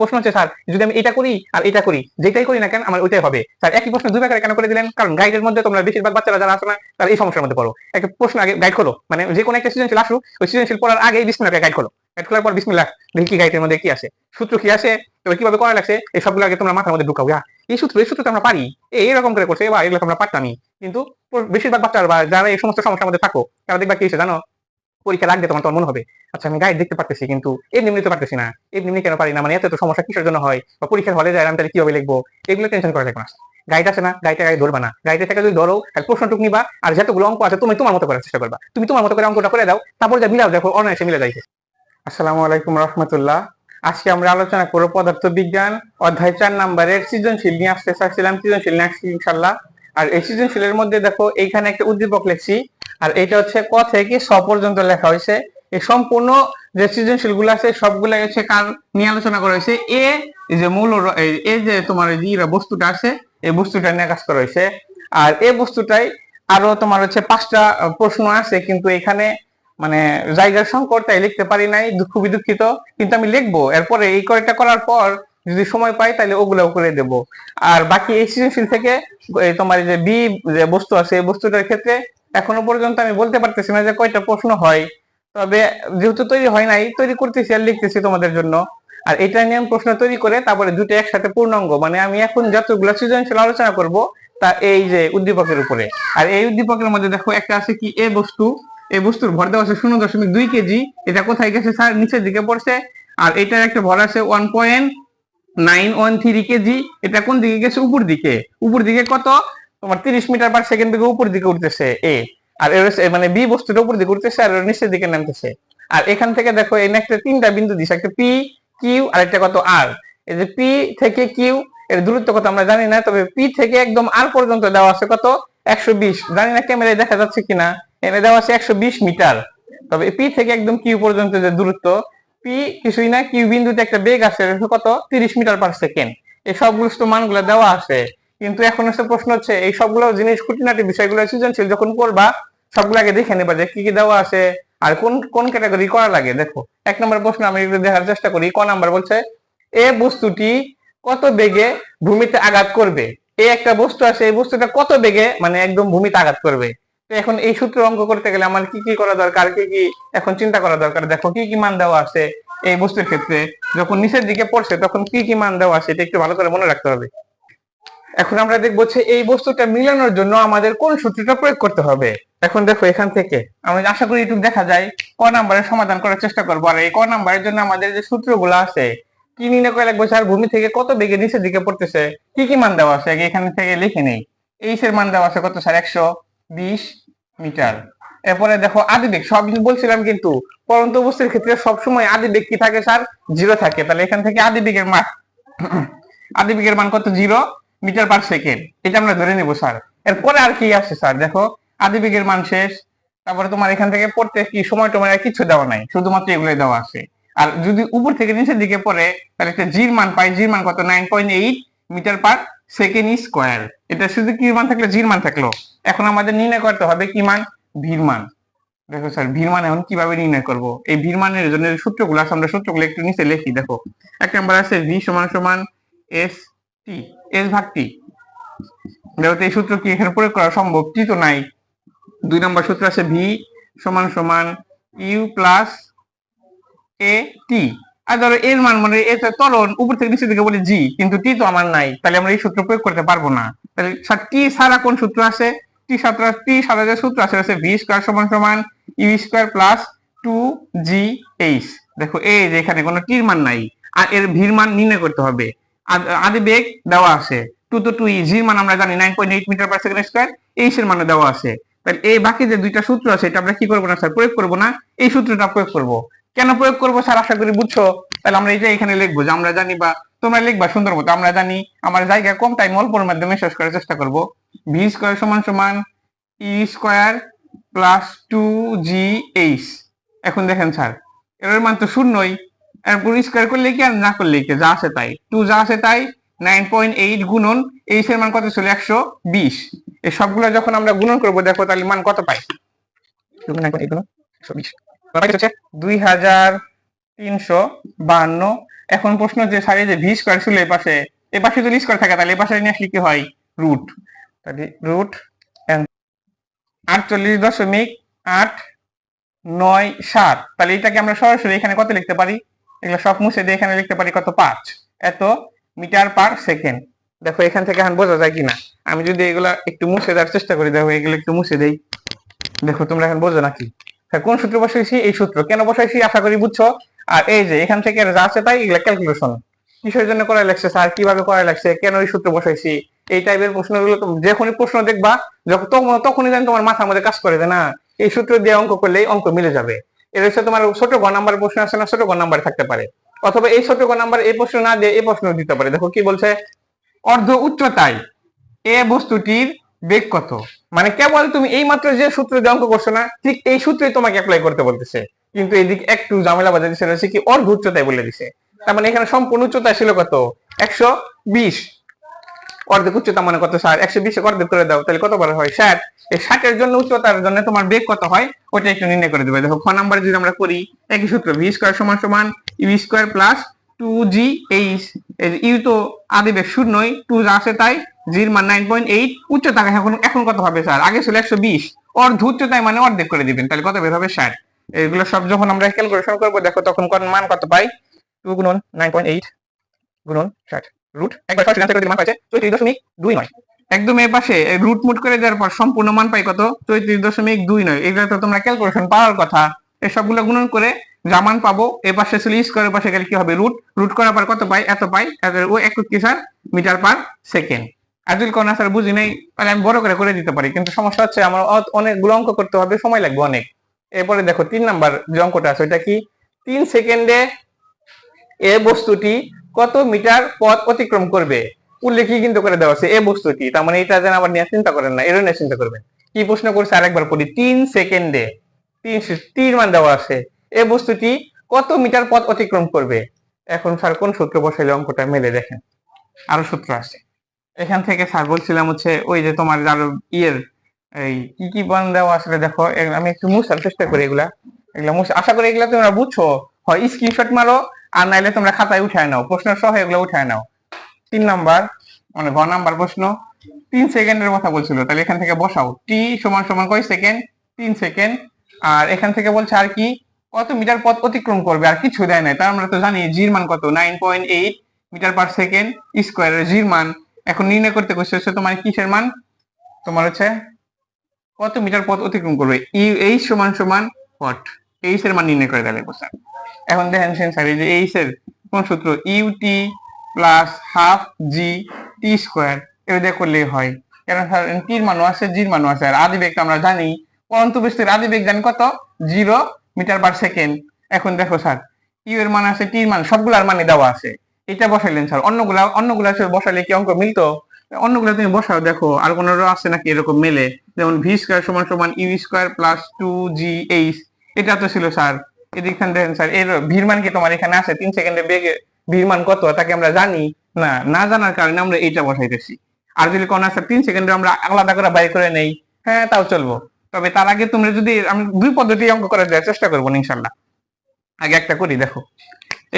প্রশ্ন হচ্ছে স্যার যদি আমি এটা করি আর এটা করি, যেটাই করি না কেন আমার ওইটাই হবে। স্যার একই প্রশ্ন দুই ভাগে কেন করে দিলেন? কারণ গাইডের মধ্যে তোমরা বেশিরভাগ বাচ্চারা যারা আসো না তারা এই সমস্যার মধ্যে পড়ো। একটা প্রশ্ন আগে গাইড খোলো, মানে যে কোনো একটা সৃজনশীল আসুক, ওই সৃজনশীল পড়ার আগে বিসমিল্লাহ গাইড খোলো, গাইড খোলার পর বিসমিল্লাহ দেখি কি গাইডের মধ্যে কি আসে, সূত্র কি আসে, তবে কিভাবে করা লাগছে, এই সবগুলো আগে তোমরা মাথার মধ্যে ঢুকাও। এই সূত্র আমরা পারি, এইরকম করে করছে বা এগুলো আমরা পারতামই। কিন্তু বেশিরভাগ বাচ্চারা বা যারা এই সমস্ত সমস্যার মধ্যে থাকো তারা দেখবা কি হচ্ছে জানো, পরীক্ষার আগে তোমার মনে হবে আচ্ছা আমি গাইড দেখতে পারতেছি কিন্তু এমনি নিতে পারতেছি না, এমনি কেন পারি না, মানে এত সমস্যা কিসের জন্য হয়, বা পরীক্ষার হলে যায় আমি তাহলে কিভাবে লিখবো, এগুলো টেনশন করা লাগবে না। গাইড আছে না, গাইডে গাইড ধরবা না, গাইডে থেকে যদি ধরো তাহলে প্রশ্নটুকু নিবা, আর যতগুলো অঙ্ক আছে তুমি তোমার মতো করার চেষ্টা করবা, তুমি তোমার মতো করে অঙ্কটা করে দাও, তারপর যা মিলাও দেখো অনায়াসে মিলে যাইছে। আসসালামু আলাইকুম রহমতুল্লাহ। আজকে আমরা আলোচনা করবো পদার্থ বিজ্ঞান অধ্যায় 4 নম্বরের সৃজনশীল নিয়ে আসতে চাচ্ছিলাম, সৃজনশীল নিয়ে আসছি ইনশাল্লাহ। আর এই সৃজনশীলের মধ্যে দেখো এইখানে একটা উদ্দীপক লিখছি, আর এটা হচ্ছে ক থেকে স পর্যন্ত লেখা হয়েছে। এই সম্পূর্ণ যে সৃজনশীল গুলো আছে সবগুলো হচ্ছে কার নিয়ে আলোচনা করা হয়েছে, এই যে মূল এই যে তোমার যে বস্তুটা আছে এই বস্তুটা নিয়ে কাজ করা হয়েছে। আর এই বস্তুটাই আরো তোমার হচ্ছে 5টা প্রশ্ন আছে, কিন্তু এখানে মানে জায়গার সংকট তাই লিখতে পারি নাই, খুবই দুঃখিত। কিন্তু আমি লিখবো এরপরে, এই কয়েকটা করার পর যদি সময় পাই তাহলে ওগুলো করে দেব। আর বাকি এই সৃজনশীল থেকে তোমার যে বি যে বস্তু আছে এই বস্তুটার ক্ষেত্রে এখনো পর্যন্ত আমি বলতে পারতেছি না যে কয়টা প্রশ্ন হয়, তবে যেহেতু তৈরি হয় নাই তৈরি করতেছি আর লিখতেছি তোমাদের জন্য। আর এটা নিয়ে আমি প্রশ্ন তৈরি করে তারপরে দুটো একসাথে পূর্ণাঙ্গ, মানে আমি এখন যতগুলো সৃজনশীল আলোচনা করব তা এই যে উদ্দীপকের উপরে। আর এই উদ্দীপকের মধ্যে দেখো একটা আছে কি এ বস্তু, এই বস্তুর ভর দেওয়া আছে 0.2 কেজি, এটা কোথায় গেছে স্যার নিচের দিকে পড়ছে। আর এটার একটা ভর আছে 1.913 কেজি, এটা কোন দিকে গেছে উপর দিকে, উপর দিকে কত তোমার 30 মিটার পার সেকেন্ড দিকে উপর দিকে উঠতেছে এ, আর মানে বি বস্তুটা উপর দিকে উঠতেছে আর নিচের দিকে নামতেছে। আর এখান থেকে দেখো এই একটা 3টা বিন্দু দিছে, একটা পি কিউ আর একটা কত আর। এই যে পি থেকে কিউ এর দূরত্ব কত আমরা জানি না, তবে পি থেকে একদম আর পর্যন্ত দেওয়া আছে কত 120, জানি না ক্যামেরায় দেখা যাচ্ছে কিনা, এনে দেওয়া আছে 120 মিটার। তবে পি থেকে একদম কিউ পর্যন্ত যে দূরত্ব, পি কিছুই না, কিউ বিন্দুতে একটা বেগ আছে কত 30 মিটার পার সেকেন্ড। এই সবগুলো মানগুলো দেওয়া আছে, কিন্তু এখন হচ্ছে প্রশ্ন হচ্ছে এই সবগুলো জিনিস খুঁটিনাটি বিষয়গুলো সৃজনশীল যখন করবা সবগুলো আগে দেখে নেবা যে কি কি দেওয়া আছে আর কোন কোন ক্যাটাগরি করা লাগে। দেখো 1 নম্বর প্রশ্ন আমি একটু দেখার চেষ্টা করি। ক নাম্বার বলছে এ বস্তুটি কত বেগে ভূমিতে আঘাত করবে, এই একটা বস্তু আছে এই বস্তুটা কত বেগে মানে একদম ভূমিতে আঘাত করবে। তো এখন এই সূত্র অঙ্ক করতে গেলে আমার কি কি করা দরকার, কি কি এখন চিন্তা করা দরকার। দেখো কি কি মান দেওয়া আছে এই বস্তুর ক্ষেত্রে, যখন নিচের দিকে পড়ছে তখন কি কি মান দেওয়া আছে এটা একটু ভালো করে মনে রাখতে হবে। এখন আমরা দেখবো এই বস্তুটা মিলানোর জন্য আমাদের কোন সূত্রটা প্রয়োগ করতে হবে। এখন দেখো এখান থেকে আমি আশা করি একটু দেখা যায়, ক নাম্বারের সমাধান করার চেষ্টা করবো। আর এই ক নাম্বারের জন্য আমাদের যে সূত্রগুলো আছে কি নির্ণয় করে লাগবে স্যার, ভূমি থেকে কত বেগে নিচের দিকে পড়তেছে কি কি মান দেওয়া আছে আগে এখান থেকে লিখে নেই। এইচ এর মান দেওয়া আছে কত স্যার 120 মিটার। এরপরে দেখো আদিবেগ সব বলছিলাম, কিন্তু পরন্ত বস্তুর ক্ষেত্রে সবসময় আদিবেগ কি থাকে স্যার 0 থাকে, তাহলে এখান থেকে আদিবেগের মান আদিবেগের মান কত 0 মিটার পার সেকেন্ড, এটা আমরা ধরে নেব স্যার। এরপরে আর কি আছে স্যার, দেখো আদিবেগের মান শেষ, তারপরে তোমার এখান থেকে পড়তে কি সময় টময় আর কিছু দেওয়া নাই, শুধুমাত্র এগুলোই দেওয়া আছে। আর যদি উপর থেকে নিচের দিকে পড়ে তাহলে একটা জির মান পাই, জির মান কত 9.8 মিটার পার সেকেন্ড স্কয়ার। এটা শুধু কি মান থাকলে জির মান থাকলো। এখন আমাদের নির্ণয় করতে হবে কি মান, ভির মান। দেখো স্যার ভির মান এখন কিভাবে নির্ণয় করব, এই ভির মানের জন্য সূত্রগুলো আছে আমরা সূত্রগুলো একটু নিচে লিখি। দেখো 1 নাম্বার আছে ভি সমান সমান এস টি, এস ভাগ টি। দেখো এই সূত্র কি এখানে প্রয়োগ করা সম্ভব, টি তো নাই। 2 নম্বর সূত্র আছে ভি সমান সমান ইউ প্লাস এ টি। আর ধরো এর মান মানে এটা ত্বরণ উপর থেকে নিচের দিকে বলে জি, কিন্তু টি তো আমার নাই, তাহলে আমরা এই সূত্র প্রয়োগ করতে পারবো না। তাহলে টি ছাড়া কোন সূত্র আছে, টি ছাড়া যে সূত্র আছে ভি স্কয়ার সমান সমান ইউ স্কয়ার প্লাস 2 জি এইচ। দেখো এই যে এখানে কোনো টির মান নাই, আর এর ভির মান নির্ণয় করতে হবে। আদিবেগ দেওয়া আছে 2 তো 2 জির মান আমরা জানি 9.8 metre per second square, H এর মানে দেওয়া আছে। তাহলে এই বাকি যে দুইটা সূত্র আছে এটা আমরা কি করব না স্যার প্রয়োগ করব না, এই সূত্রটা প্রয়োগ করব। কেন প্রয়োগ করবো স্যার আশা করি বুঝছো। তাহলে আমরা এটা এখানে লিখবো যে আমরা জানি, বা তোমরা লিখবা সুন্দর মতো, আমরা জানি আমার জায়গা কম টাইম অল্পর মাধ্যমে শেষ করার চেষ্টা করব। ভি স্কয়ার সমান সমান ই স্কয়ার প্লাস 2 জি এইচ। এখন দেখেন স্যার এর মান তো শূন্যই, এরপর স্কয়ার করলে কি আর না করলে কি, যা আছে তাই 2 যা আছে তাই 9.8 গুণন এইচ এর মান কত ছিল 120। এই সবগুলো যখন আমরা গুণন করব দেখো তাহলে মান কত পাই, 9.8 গুণন 120 হচ্ছে 352। এখন প্রশ্ন যে স্যার এই যে ভি স্কয়ার ছিল এই পাশে যদি স্কয়ার থাকে তাহলে এই পাশে নিয়ে আসলে কি হয় রুট, তাহলে রুট 48.897। তাহলে এটাকে আমরা সরাসরি এখানে কত লিখতে পারি, এগুলো সব মুছে দিয়ে এখানে লিখতে পারি কত 5 এত মিটার পার সেকেন্ড। দেখো এখান থেকে এখন বোঝা যায় কিনা, আমি যদি এগুলা একটু মুছে দেওয়ার চেষ্টা করি, দেখো এগুলো একটু মুছে দেই, দেখো তোমরা এখন বোঝো নাকি। হ্যাঁ, কোন সূত্র বসাইছি, এই সূত্র কেন বসাইছি আশা করি বুঝছো। আর এই যে এখান থেকে যা আছে তাই এগুলা ক্যালকুলেশন কিসের জন্য করা লাগছে স্যার, কিভাবে করা লাগছে, কেন এই সূত্র বসাইছি, এই টাইপের প্রশ্নগুলো যখনই প্রশ্ন দেখবা তখনই জানি তোমার মাথার মধ্যে কাজ করে যে না এই সূত্র দিয়ে অঙ্ক করলেই অঙ্ক মিলে যাবে। এর হচ্ছে তোমার ছোট গ নাম্বার প্রশ্ন আছে না, ছোট গ নাম্বার থাকতে পারে, অথবা এই ছোট গ নাম্বার এই প্রশ্ন না দিয়ে এই প্রশ্ন দিতে পারে। দেখো কি বলছে, অর্ধ উচ্চতায় এ বস্তুটির বেগ কত, মানে কেবল তুমি এই মাত্র যে সূত্র দিয়ে অঙ্ক করছো না, ঠিক এই সূত্রই তোমাকে অ্যাপ্লাই করতে বলতেছে, কিন্তু এদিকে একটু ঝামেলা বাজে দিচ্ছে, হচ্ছে কি অর্ধ উচ্চতায় বলে দিছে। তার মানে এখানে সম্পূর্ণ উচ্চতা ছিল কত 120, অর্ধেক উচ্চতা মানে কত স্যার 120 অর্ধেক করে দাও, তাহলে কত বার হয় 60। এই 60 এর জন্য উচ্চতার জন্য তোমার বেগ কত হয় ওটা একটু নির্ণয় করে দেবে। দেখো খ নাম্বারে যদি আমরা করি একই সূত্র, ভি স্কয়ার সমান সমান U square plus 2g H, U তো আদি বেগ শূন্যই, 2 যা আছে তাই, জির মান 9.8, উচ্চতা এখন কত হবে স্যার, আগে ছিল 120, অর্ধ উচ্চতায় মানে অর্ধেক করে দিবেন, তাহলে কত বের হবে 60। এগুলো সব যখন আমরা ক্যালকুলেশন করব দেখো তখন মান কত পাই, 2 গুণন 9.8 গুণন 60 রুট একবার সরাসরি আনসার করে দিলে মান পাইছে 34.29। একদম এই পাশে রুট মুট করে দেওয়ার পর সম্পূর্ণ মান পাই কত 34.29। এগুলো তো তোমরা ক্যালকুলেশন পাওয়ার কথা, এই সবগুলো গুণন করে যা মান পাবো এ পাশে ছিল স্কয়ারের পাশে গেলে কি হবে রুট, রুট করার পর কত পাই এত পাই, ও একক কি স্যার মিটার পার সেকেন্ড। আর যদি কোনো স্যার বুঝি নাই তাহলে আমি বড় করে দিতে পারি, কিন্তু সমস্যা হচ্ছে আমার অনেকগুলো অঙ্ক করতে হবে, সময় লাগবে অনেক। এরপরে দেখো 3 নাম্বার যে অঙ্কটা আছে ওইটা কি, 3 সেকেন্ডে এ বস্তুটি কত মিটার পথ অতিক্রম করবে, উল্লেখই কিন্তু করে দেওয়া আছে এ বস্তুটি, তার মানে এটা যেন আবার নিয়ে চিন্তা করেন না, এর নিয়ে চিন্তা করবেন। কি প্রশ্ন করছে আরেকবার পড়ি, 3 সেকেন্ডে 3 মান দেওয়া আছে, এ বস্তুটি কত মিটার পথ অতিক্রম করবে। এখন স্যার কোন সূত্র বসাইলে অঙ্কটা মেলে, দেখেন আরো সূত্র আছে। এখান থেকে স্যার বলছিলাম হচ্ছে ওই যে তোমার আরো ইয়ের এই কি বান দেওয়া আসলে, দেখো আমি একটু মুছার চেষ্টা করি এগুলা মুছে, আশা করি এগুলা তোমরা বুঝছো, হয় স্ক্রিনশট মারো আর নাইলে তোমরা খাতায় উঠায় নাও, প্রশ্ন সহ এগুলো উঠায় নাও। 3 নাম্বার মানে ঘ নাম্বার প্রশ্ন, 3 সেকেন্ডের কথা বলছিল, তাহলে এখান থেকে বসাও টি সমান সমান কয় সেকেন্ড 3 সেকেন্ড, আর এখান থেকে বলছে আর কি কত মিটার পথ অতিক্রম করবে, আর কিছু দেয় নাই, তার আমরা তো জানি জির মান কত 9.8 মিটার পার সেকেন্ড স্কয়ারের জির মান। এখন নির্ণয় করতে কইছে হচ্ছে তোমার কিসের মান, তোমার হচ্ছে কত মিটার পথ অতিক্রম করবে, ইউ এইচ সমান সমান হোয়াট, এইচ এর মান নির্ণয় করে দিলে কোশ্চেন। এখন দেখেন স্যার এই যে এইচ এর কোন সূত্র, ইউটি প্লাস হাফ জি টি স্কয়ার, এটা দিয়ে করলেই হয়, কারণ স্যার টির মানও আছে জির মানও আছে, আর আদি বেগটা আমরা জানি পরন্ত বস্তুর আদি বেগ জানি কত 0 মিটার পার সেকেন্ড। এখন দেখো স্যার ইউ এর মান আছে, টির মান সবগুলার মানে দেওয়া আছে, এটা বসাইলেন স্যার, অন্যগুলা বসাইলে কি অঙ্ক মিলতো, অন্যগুলো তুমি বসাও দেখো আর কোনো আছে নাকি এরকম মেলে, যেমন ভি স্কয়ার সমান সমান ইউ স্কয়ার প্লাস 2gh, এটা তো ছিল স্যার। এদিকখান দেখেন স্যার এর ভির মান কি তোমার এখানে আছে, 3 সেকেন্ডে বেগে ভির মান কত তাকে আমরা জানি না, না জানার কারণে আমরা এইটা বসাইতেছি। আর যদি কোন আছে 3 সেকেন্ডে আমরা আলাদা করে বাইর করে নেই, হ্যাঁ তাও চলবো, তবে তার আগে তোমরা যদি আমি দুই পদ্ধতি অঙ্ক করে দেওয়ার চেষ্টা করবো ইনশাল্লাহ। আগে একটা করি, দেখো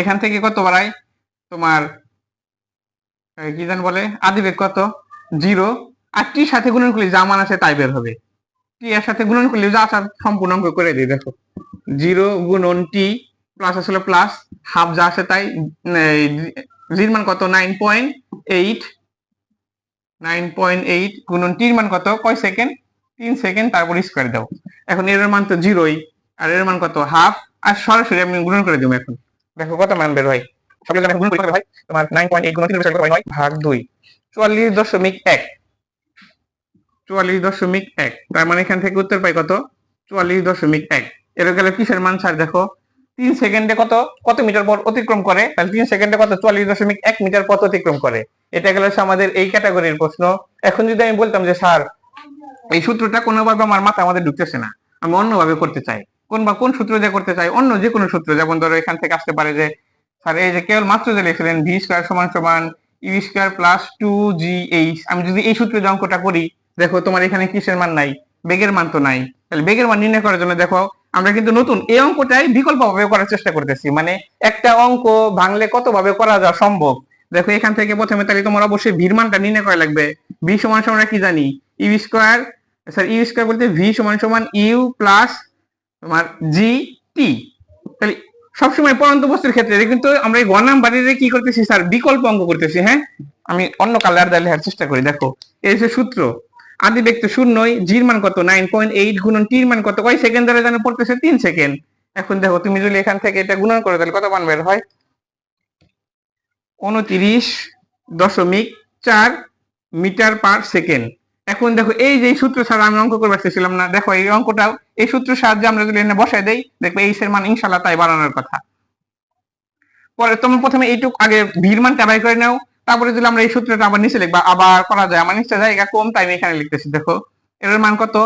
এখান থেকে কত বাড়ায় তোমার কি জান বলে আদি বেগ কত 0, আর টি সাথে গুণন করলে যা মান আছে তাই বের হবে, টি এর সাথে গুণন করলে যা আছে সম্পূর্ণ অঙ্ক করে দিই। দেখো 0 গুণন টি প্লাস আসলে প্লাস হাফ যা আছে তাই, জির মান কত 9.8 গুণন টির মান কত কয় সেকেন্ড 3 সেকেন্ড, তারপর স্কয়ার দাও। এখন এর মান তো 0ই, আর এর মান কত হাফ, আর সরাসরি আমি গুণন করে দেব। এখন দেখো কত মান বের হয়, সবগুলো গুণন করে ভাই তোমার 9.8 গুণন 3 হয় ভাগ 2 44.1, 44.1, তার মানে এখান থেকে উত্তর পাই কত 44.1। এর গেলে কিসের মান স্যার, দেখো 3 সেকেন্ডে কত কত মিটার পথ অতিক্রম করে, তাহলে 3 সেকেন্ডে কত 44.1 মিটার পথ অতিক্রম করে, এটা গেল আমাদের এই ক্যাটাগরির প্রশ্ন। এখন যদি আমি বলতাম যে স্যার এই সূত্রটা কোনোভাবে আমার মাথা আমাদের ঢুকতেছে না, আমি অন্যভাবে করতে চাই, কোন সূত্র দিয়ে করতে চাই, অন্য যে কোনো সূত্র, যেমন ধরো এখান থেকে আসতে পারে যে স্যার এই যে কেবল মাত্র যে লিখছিলেন ভি স্কয়ার সমান সমান ইউ স্কয়ার প্লাস 2gh, আমি যদি এই সূত্রে অঙ্কটা করি, দেখো তোমার এখানে কিসের মান নাই, বেগের মান তো নাই, তাহলে বেগের মান নির্ণয় করার জন্য দেখো আমরা কিন্তু নতুন এই অঙ্কটাই বিকল্প ভাবে করার চেষ্টা করতেছি, মানে একটা অঙ্ক ভাঙলে কত ভাবে করা যাওয়া সম্ভব। দেখো এখান থেকে প্রথমে তাহলে তোমার অবশ্যই ভির মানটা নির্ণয় করা লাগবে। ভি সমান সমান আমরা কি জানি, U square, sir U square বলতে ভি সমান সমান ইউ প্লাস তোমার জি টি। তাহলে সবসময় পরন্ত বস্তুর ক্ষেত্রে কিন্তু আমরা এই ঘন নাম্বারের কি করতেছি স্যার, বিকল্প অঙ্ক করতেছি। হ্যাঁ, আমি অন্য কালার দিয়ে লেখার চেষ্টা করি। দেখো এই যে সূত্র, আদি ব্যক্তি শূন্যই, জির মান কত 9.8 গুণন টির মান কত, কয় সেকেন্ড ধরে জানো পড়তেছে 3 সেকেন্ড। এখন দেখো তুমি যদি এখান থেকে এটা গুণন করো তাহলে কত মান বের হয়, 29.4 মিটার পার সেকেন্ড। এখন দেখো এই যে সূত্র ছাড়া আমি অঙ্ক করতে পারতেছিলাম না, দেখো এই অঙ্কটাও এই সূত্রের সাহায্যে আমরা যদি এখানে বসাই দেই, দেখবে এইচ এর মান ইনশাআল্লাহ তাই বাড়ানোর কথা। পরে তুমি প্রথমে এইটুক আগে ভির মানটা বাই করে নাও, তারপরে যদি আমরা এই সূত্রটা আবার নিচে লিখবা, আবার করা যায়, আমার নিচে জায়গা কম তাই আমি এখানে লিখতেছি। দেখো এর মান কত,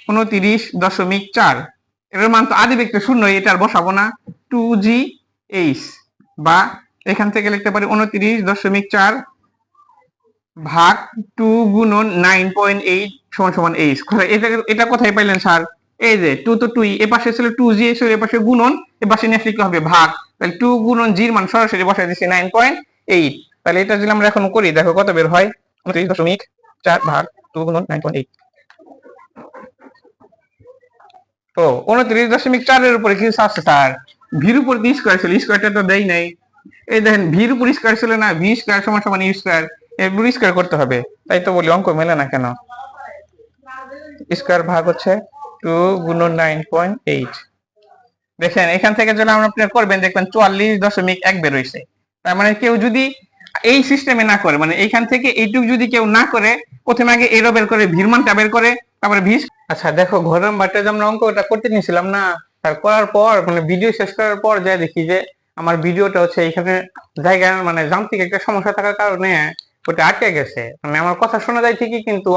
29.4। এর মান তো আদি ব্যক্তি শূন্য, এটা আর বসাবো না, 2GH, বা এখান থেকে লিখতে পারি 29.4 ভাগ 2 গুণন 9.8 সমান সমান এইচ। এটা কোথায় পাইলেন স্যার, এই যে 2 তো 2, এ পাশে ছিল 2GH, এর পাশে গুণন, এ পাশে নিয়ে লিখতে হবে ভাগ, তাহলে 2 গুণন জির মান সরাসরি বসাই দিচ্ছি 9.8। তাহলে এটা যদি আমরা এখন করি, দেখো কত বের হয়, 29.4 ভাগ 2 গুণন 9.8। তো 29.4 এর উপরে কি আছে স্যার, ভির উপর কি স্কয়ার ছিল, স্কয়ারটা তো দেই নাই। এই দেখেন ভির উপর স্কয়ার ছিল না, ভি স্কয়ার সমান সমান ইউ স্কয়ার, এর উপর স্কয়ার করতে হবে। তাই তো বলি অঙ্ক মেলে না কেন, স্কয়ার ভাগ হচ্ছে 2 গুণন 9.8। দেখেন এখান থেকে যখন আপনি করবেন দেখবেন 44.1 বের হইছে। তার মানে কেউ যদি এই সিস্টেমে না করে, মানে এইখান থেকে এইটুক যদি কেউ না করে, প্রথমে আগে এরো বের করে, ভির মানটা বের করে, তারপরে ভি। আচ্ছা দেখো ঘর নাম্বারটা যে আমরা অঙ্কটা করতে নিয়েছিলাম না, তার করার পর মানে ভিডিও শেষ করার পর যা দেখি যে আমার ভিডিওটা হচ্ছে এখানে জায়গা মানে যান্ত্রিক একটা সমস্যা থাকার কারণে ওটা আটকে গেছে। মানে আমার কথা শোনা যায় ঠিকই, কিন্তু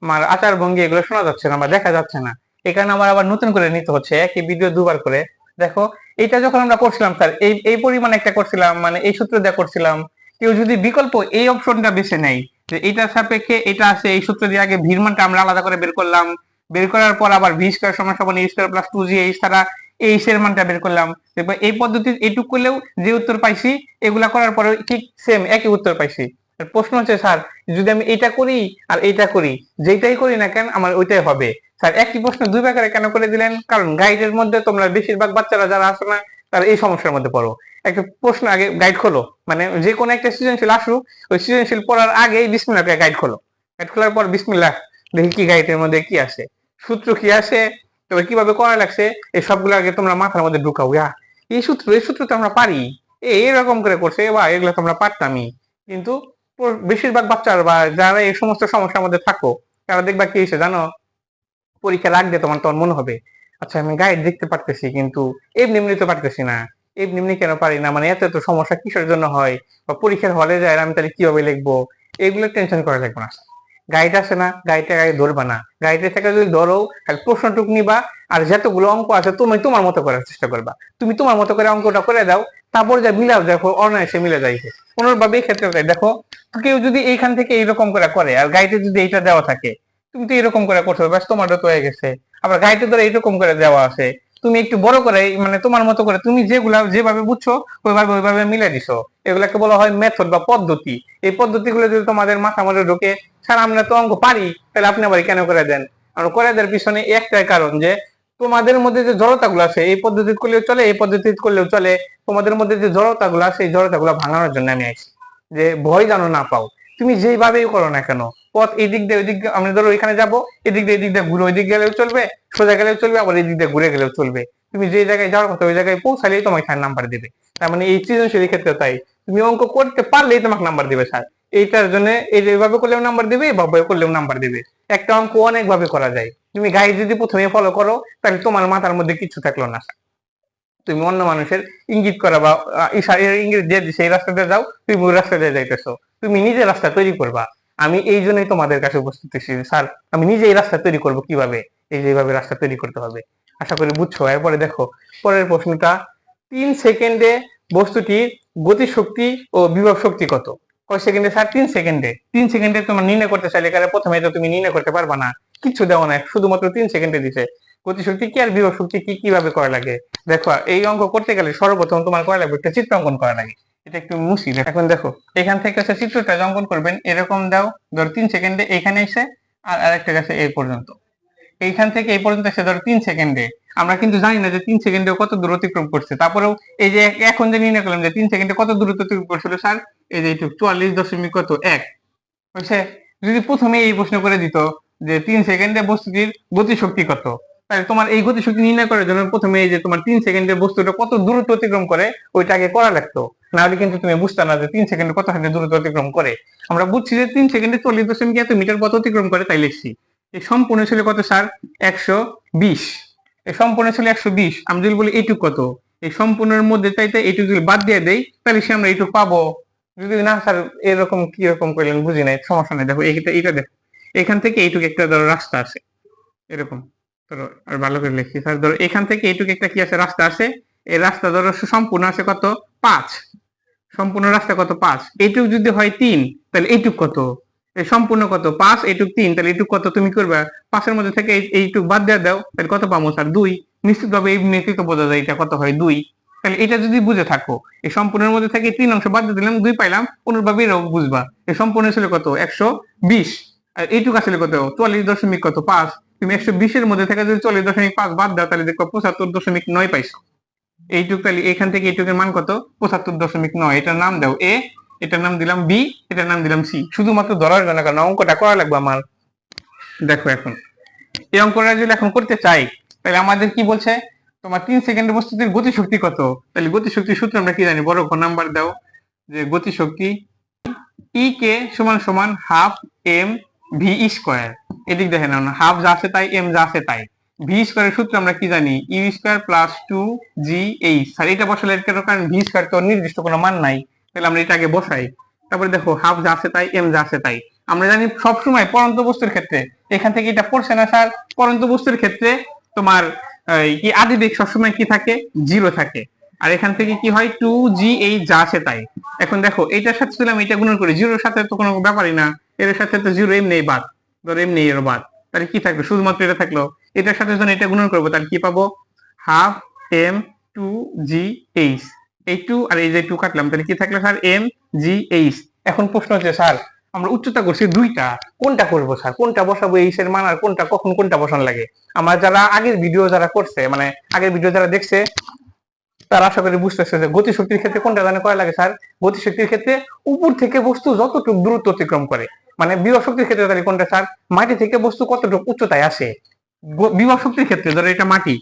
আমার আচার ভঙ্গি এগুলো শোনা যাচ্ছে না বা দেখা যাচ্ছে না। এই কারণে আমার আবার নতুন করে নিতে হচ্ছে, একই ভিডিও দুবার করে। দেখো এটা যখন আমরা করছিলাম স্যার, এই পরিমাণে একটা করছিলাম, মানে এই সূত্র দিয়ে করছিলাম। কেউ যদি বিকল্প এই অপশনটা বেছে নেয় যে এটা সাপেক্ষে এটা আছে, এই সূত্র দিয়ে আগে ভির মানটা আমরা আলাদা করে বের করলাম, বের করার পর আবার ভি স্কয়ার সমান সমান ইউ স্কয়ার প্লাস 2GH ছাড়া এইচ এর মানটা বের করলাম। দেখবে এই পদ্ধতি এইটুক করলেও যে উত্তর পাইছি, এগুলা করার পরে ঠিক সেম একই উত্তর পাইছি। প্রশ্ন হচ্ছে স্যার যদি আমি এটা করি আর এটা করি, যেটাই করি না কেন আমার ওইটাই হবে। স্যার একই প্রশ্ন দুই ভাগে কেন করে দিলেন, কারণ গাইডের মধ্যে তোমরা বেশিরভাগ বাচ্চারা যারা আসো না তারা এই সমস্যার মধ্যে পড়ো। একটা প্রশ্ন আগে গাইড খোলো, মানে যে কোনো একটা সৃজনশীল আসুক, ওই সৃজনশীল পড়ার আগেই বিসমিল্লাহ গাইড খোলো, গাইড খোলার পর বিসমিল্লাহ দেখি কি গাইডের মধ্যে কি আছে, সূত্র কি আছে, তবে কিভাবে করা লাগছে, এই সবগুলো আগে তোমরা মাথার মধ্যে ঢুকাও। এই সূত্র তো আমরা পারি, এরকম করে করছে বা এগুলো তো আমরা পারতামই। কিন্তু বেশিরভাগ বাচ্চারা বা যারা এই সমস্ত সমস্যার মধ্যে থাকো, তারা দেখবা কি হয়েছে জানো, পরীক্ষা রাখবে তোমার তখন মনে হবে আচ্ছা আমি গাইড দেখতে পারতেছি কিন্তু এমনি এমনি তো পারতেছি না, এমনি এমনি কেন পারি না, মানে এত এত সমস্যা কিসের জন্য হয়, বা পরীক্ষার হলে যায় আমি তাহলে কিভাবে লিখবো, এগুলো টেনশন করা লাগবে না। গাইড আছে না, গাইডটা গাইড ধরবা না, গাইডের থেকে যদি ধরো তাহলে প্রশ্নটুক নিবা, আর যতগুলো অঙ্ক আছে তুমি তোমার মতো করার চেষ্টা করবা, তুমি তোমার মতো করে অঙ্কটা করে দাও, তারপর যা মিলাও দেখো অনায়াসে মিলে যাইছে। কোনোভাবে এই ক্ষেত্রে দেখো কেউ যদি এইখান থেকে এইরকম করে করে আর গাইডে যদি এইটা দেওয়া থাকে, তুমি তো এরকম করে করছো, ব্যাস তোমারটা তো হয়ে গেছে। আবার গাইডে ধরে এইরকম করে দেওয়া আছে, তুমি একটু বড় করে মানে তোমার মতো করে তুমি যেগুলা যেভাবে বুঝছো ওইভাবে মিলে দিছো, এগুলাকে বলা হয় মেথড বা পদ্ধতি। এই পদ্ধতিগুলো যদি তোমাদের মাথা মধ্যে ঢোকে, স্যার আমরা তো অঙ্ক পারি, তাহলে আপনি আবার কেন করে দেন, আর করে দেওয়ার পিছনে একটাই কারণ যে তোমাদের মধ্যে যে জড়তাগুলো আছে এই পদ্ধতি করলেও চলে, এই পদ্ধতি করলেও চলে, তোমাদের মধ্যে যে জড়তাগুলো আছে এই জড়তাগুলো ভাঙানোর জন্য আমি আইছি, যে ভয় যেন না পাও। তুমি যেভাবেই করো না কেন, পথ এদিক দিয়ে ওইদিক দিয়ে, আমরা ধরো এখানে যাবো, এদিক দিয়ে ঘুরে ওইদিক গেলেও চলবে, সোজা গেলেও চলবে, আবার এদিক দিয়ে ঘুরে গেলেও চলবে, তুমি যে জায়গায় যাওয়ার কথা ওই জায়গায় পৌঁছালেই তোমাকে স্যার নাম্বার দেবে। তার মানে এই সৃজনশীল ক্ষেত্রে তাই, তুমি অঙ্ক করতে পারলেই তোমাকে নাম্বার দিবে স্যার। এইটার জন্য এইভাবে করলেও নাম্বার দিবে, এভাবে করলেও নাম্বার দিবে। একটা অঙ্ক অনেক ভাবে করা যায়, তুমি গাইড যদি প্রথমে ফলো করো তাহলে তোমার মাথার মধ্যে কিছু থাকলো না, তুমি অন্য মানুষের ইঙ্গিত করা বা ইঙ্গিত দিয়ে সেই রাস্তাতে যাও, তুমি ওই রাস্তা দিয়ে যাইতেছো, তুমি নিজে রাস্তা তৈরি করবা। আমি এই জন্যই তোমাদের কাছে উপস্থিত হয়েছি স্যার, আমি নিজে এই রাস্তা তৈরি করব কিভাবে, এই যে এইভাবে রাস্তা তৈরি করতে হবে। আশা করি বুঝছো। এরপরে দেখো পরের প্রশ্নটা, 3 সেকেন্ডে বস্তুটির গতি শক্তি ও বিভব শক্তি কত? কয় সেকেন্ডে স্যার? 3 সেকেন্ডে। 3 সেকেন্ডে তোমার নির্ণয় করতে চাইলে প্রথমে তো তুমি নির্ণয় করতে পারবা না, কিচ্ছু দেওয়া নাই, শুধুমাত্র 3 সেকেন্ডে দিছে। গতিশক্তি কি আর বিভব শক্তি কি কিভাবে করা লাগে। দেখো এই অঙ্ক করতে গেলে সর্বপ্রথম তোমার করা লাগবে একটা চিত্র অঙ্কন করা লাগে। এটা একটু মুছি। এখন দেখো এখান থেকে হচ্ছে চিত্রটা অঙ্কন করবেন, এরকম দাও, ধর 3 সেকেন্ডে এখানে এসে আর আরেকটা কাছে এই পর্যন্ত, এইখান থেকে এই পর্যন্ত এসে ধর 3 সেকেন্ডে। আমরা কিন্তু জানি না যে 3 সেকেন্ডে কত দূর অতিক্রম করছে, তারপরেও এই যে এখন যে নির্ণয় করলাম যে 3 সেকেন্ডে কত দূরত্ব অতিক্রম করছিল স্যার, এই যে এইটুকু 44 দশমিক কত 1 হয়েছে। যদি প্রথমে এই প্রশ্ন করে দিত যে 3 সেকেন্ডে বস্তুটির গতিশক্তি কত, তাহলে তোমার এই গতিশক্তি নির্ণয় করার জন্য প্রথমে এই যে তোমার 3 সেকেন্ডে বস্তুটা কত দূরত্ব অতিক্রম করে ওইটা আগে করা লাগতো, না হলে কিন্তু তুমি বুঝতে না যে 3 সেকেন্ডে কত হাজার দূরত্ব অতিক্রম করে। আমরা বুঝছি যে 3 সেকেন্ডে 40 দশমিক এত মিটার পথ অতিক্রম করে, তাই লিখছি। এই সম্পূর্ণ ছিল কত স্যার 120, এই সম্পূর্ণ ছিল 120। আমি যদি বলি এইটুক কত, এই সম্পূর্ণের মধ্যে চাইতে এইটুক যদি বাদ দিয়ে দেই তাহলে সে আমরা এইটুক পাবো। যদি না স্যার এরকম কি রকম করলেন বুঝি নাই, সমস্যা নাই। দেখো এইটা দেখো, এখান থেকে এইটুকু একটা ধরো রাস্তা আছে এরকম, ধরো আর ভালো করে লিখি স্যার, ধরো এখান থেকে এইটুকু একটা কি আছে রাস্তা আছে, এই রাস্তা ধরো সম্পূর্ণ আছে কত 5, সম্পূর্ণ রাস্তা কত 5, এইটুক যদি হয় 3 তাহলে এইটুক কত, এই সম্পূর্ণ কত 5, এইটুক 3, তাহলে এইটুক কত তুমি করবা 5 এর মধ্যে থেকে এইটুক বাদ দিয়ে দাও, তাহলে কত পাবো স্যার 2। নিশ্চিতভাবে এই মেথিতে বোঝা যায় এটা কত হয় 2। তাহলে এটা যদি বুঝে থাকো, এই সম্পূর্ণের মধ্যে থেকে 3 অংশ বাদ দিয়ে দিলাম 2 পাইলাম, অনুরূপভাবে এটাও বুঝবা। এই সম্পূর্ণ ছিল কত 120, আর এইটুক আসলে কত 44 দশমিক কত 5। তুমি 120 এর মধ্যে থেকে যদি 40.5 বাদ দাও তাহলে দেখো 75.9 পাইছো। এইটুক, তাহলে এখান থেকে এইটুকের মান কত 75.9। এটার নাম দাও এ, এটার নাম দিলাম বি, এটার নাম দিলাম সি, শুধুমাত্র ধরার জন্য, কারণ অঙ্কটা করা লাগবে আমার। দেখো এখন এই অঙ্কটা যদি এখন করতে চাই তাহলে আমাদের কি বলছে, তোমার 3 সেকেন্ডের বস্তুটির গতিশক্তি কত। তাহলে গতিশক্তির সূত্র আমরা কি জানি, বড় ঘ নাম্বার দাও, যে গতিশক্তি ই কে সমান সমান হাফ এম ভি স্কয়ার। এদিক দেখেন না, হাফ যা আছে তাই, এম যা আছে তাই। ভি স্কয়ারের সূত্র আমরা কি জানি, ইউ স্কয়ার প্লাস 2 জি এইচ। আর এটা বসালে কারণ ভি স্কয়ার তো নির্দিষ্ট কোনো মান নাই, তাহলে আমরা এটা আগে বসাই। তারপরে দেখো হাফ যা আছে তাই, এম যা আছে তাই। আমরা জানি সবসময় পরন্ত বস্তুর ক্ষেত্রে, এখান থেকে এটা পড়ছে না স্যার, পরন্ত বস্তুর ক্ষেত্রে তোমার কি আদিবেগ সবসময় কি থাকে 0 থাকে। আর এখান থেকে কি হয় 2 জি এইচ যা আছে তাই। এখন দেখো এইটার সাথে দিলাম এটা গুণন করে, 0 এর সাথে তো কোনো ব্যাপারই না, এর সাথে তো 0 এমনি বাদ, ধর এমনি এর বাদ, তাহলে কি থাকলো শুধুমাত্র এটা থাকলো। এটার সাথে যখন এটা গুণন করবো তাহলে কি পাবো, হাফ এম 2 জি এইচ। এই 2 আর এই যে 2 কাটলাম, তাহলে কি থাকলো স্যার এম জি এইচ। এখন প্রশ্ন হচ্ছে স্যার আমরা উচ্চতা করছি দুইটা, কোনটা করবো স্যার, কোনটা বসাবো এইচ এর মান, আর কোনটা কখন কোনটা বসানো লাগে। আমার যারা আগের ভিডিও যারা করছে, মানে আগের ভিডিও যারা দেখছে তারা আশা করি বুঝতেছে যে গতিশক্তির ক্ষেত্রে কোনটা জানে করা লাগে স্যার। গতিশক্তির ক্ষেত্রে উপর থেকে বস্তু যতটুকু দূরত্ব অতিক্রম করে, মানে বিভব শক্তির ক্ষেত্রে তাহলে কোনটা স্যার, মাটি থেকে বস্তু কতটুকু উচ্চতায় আসে। বিভব শক্তির ক্ষেত্রে ধরো এটা মাটি,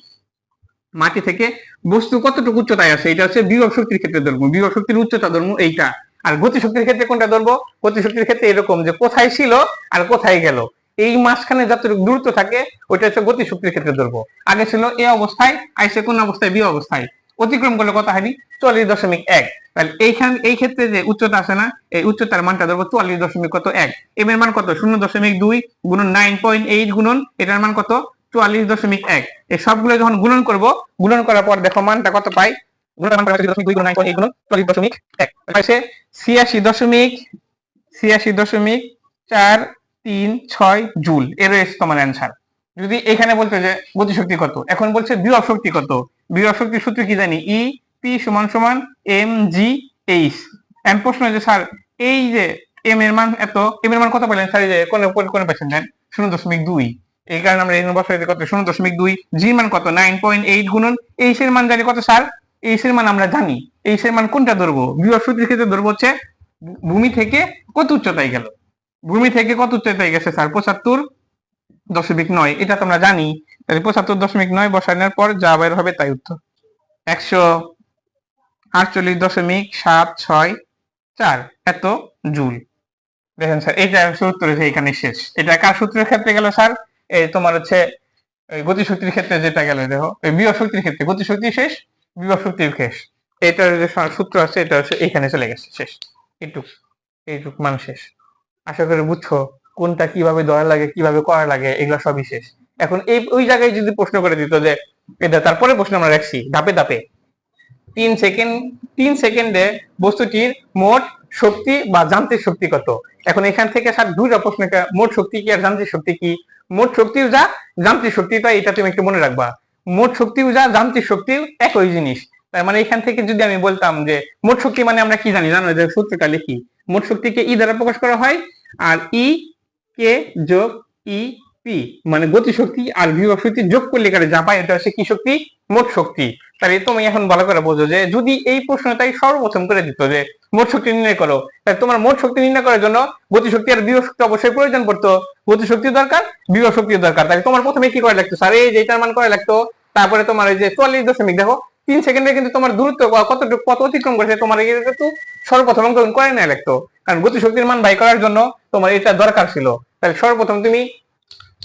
মাটি থেকে বস্তু কতটুকু উচ্চতায় আসে এটা হচ্ছে বিভব শক্তির ক্ষেত্রে ধরবো, বিভব শক্তির উচ্চতা ধরবো এইটা। আর গতিশক্তির ক্ষেত্রে কোনটা ধরবো, গতিশক্তির ক্ষেত্রে এরকম যে কোথায় ছিল আর কোথায় গেল, এই মাঝখানে যতটুকু দূরত্ব থাকে ওইটা হচ্ছে গতিশক্তির ক্ষেত্রে ধরবো। আগে ছিল এ অবস্থায়, আইসে কোন অবস্থায় বি অবস্থায়, অতিক্রম করলে কত হয়নি 44.1। তাহলে এই ক্ষেত্রে যে উচ্চতা আছে না, এই উচ্চতার মানটা ধরবো 44.1। এম এর মান কত 0.2 গুণন 9.8 গুণন এটার মান কত 44.1। এই সবগুলো যখন গুণন করব, গুণন করার পর দেখো মানটা কত পাই, গুণনের মান 0.2 গুণন 9.8 গুণন 44.1 পাইছে 86.436 জুল। এর হচ্ছে তোমার অ্যানসার। যদি এখানে বলতে যে গতিশক্তি কত, এখন বলছে বিভব শক্তি কত, বিভব শক্তির সূত্র কি জানি, ই পি সমান সমান এম জি এইচ। এম প্রশ্ন যে স্যার এই যে এম এর মান এত, এম এর মান কত পেলেন স্যার, এই যে কোনে পাচ্ছেন দেন 0.2, এই কারণে আমরা এখানে বসাইতে কত 0.2, জি মান কত 9.8 গুণন এইচ এর মান জানি কত স্যার, এইচ এর মান আমরা জানি, এইচ এর মান কোনটা ধরবো, বিভব শক্তির ক্ষেত্রে ধরবো হচ্ছে ভূমি থেকে কত উচ্চতায় গেল, ভূমি থেকে কত উচ্চতায় গেছে স্যার 75.9, এটা তো আমরা জানি। তাহলে 75.9 বসানোর পর যা বের হবে তাই উত্তর 148.764 এত জুল। দেখেন স্যার এটা সূত্র এখানে শেষ। এটা কার সূত্রের ক্ষেত্রে গেল স্যার, এই তোমার হচ্ছে গতিশক্তির ক্ষেত্রে যেটা গেল, দেখো বিভব শক্তির ক্ষেত্রে গতিশক্তি শেষ, বিভব শক্তির শেষ, এটার যে সূত্র আছে এটা হচ্ছে এখানে চলে গেছে শেষ। এইটুক মান শেষ। আশা করি বুঝছো কোনটা কিভাবে ধরা লাগে, কিভাবে করা লাগে, এগুলো সবই শেষ। এখন এই ওই জায়গায় যদি প্রশ্ন করে দিত যে এটা, তারপরে প্রশ্ন আমরা রাখছি ধাপে ধাপে 3 সেকেন্ডে বস্তুটির মোট শক্তি বা যান্ত্রিক শক্তি কত। এখন এখান থেকে স্যার দুইটা প্রশ্ন, মোট শক্তি কি আর যান্ত্রিক শক্তি কি। মোট শক্তিও যা যান্ত্রিক শক্তিটা, এটা তুমি একটু মনে রাখবা। মোট শক্তিও যা যান্ত্রিক শক্তিও একই জিনিস। তার মানে এখান থেকে যদি আমি বলতাম যে মোট শক্তি মানে আমরা কি জানি, জানো যে সূত্রটা লিখি, মোট শক্তিকে ই দ্বারা প্রকাশ করা হয়, আর ই কে যোগ ই পি মানে গতিশক্তি, আর বিভব শক্তি যোগ করলে যা পাই এটা হচ্ছে কি শক্তি, মোট শক্তি। তাহলে তুমি এখন ভালো করে বোঝো যে যদি এই প্রশ্নটাই সর্বপ্রথম করে দিত যে মোট শক্তি নির্ণয় করো, তাহলে তোমার মোট শক্তি নির্ণয় করার জন্য গতিশক্তি আর বিভব শক্তি অবশ্যই প্রয়োজন পড়তো। গতিশক্তি দরকার, বিভব শক্তি দরকার। তাহলে তোমার প্রথমে কি করা লাগতো স্যার, এই যে এটার মান করা লাগতো, তারপরে তোমার এই যে 44 দশমিক, দেখো 3 সেকেন্ডে কিন্তু তোমার দূরত্ব কতটুকু কত অতিক্রম করেছে তোমার কিন্তু সর্বপ্রথম অঙ্কন করে নেওয়া লাগতো, কারণ গতিশক্তির মান বাই করার জন্য তোমার এটা দরকার ছিল। তাহলে সর্বপ্রথম তুমি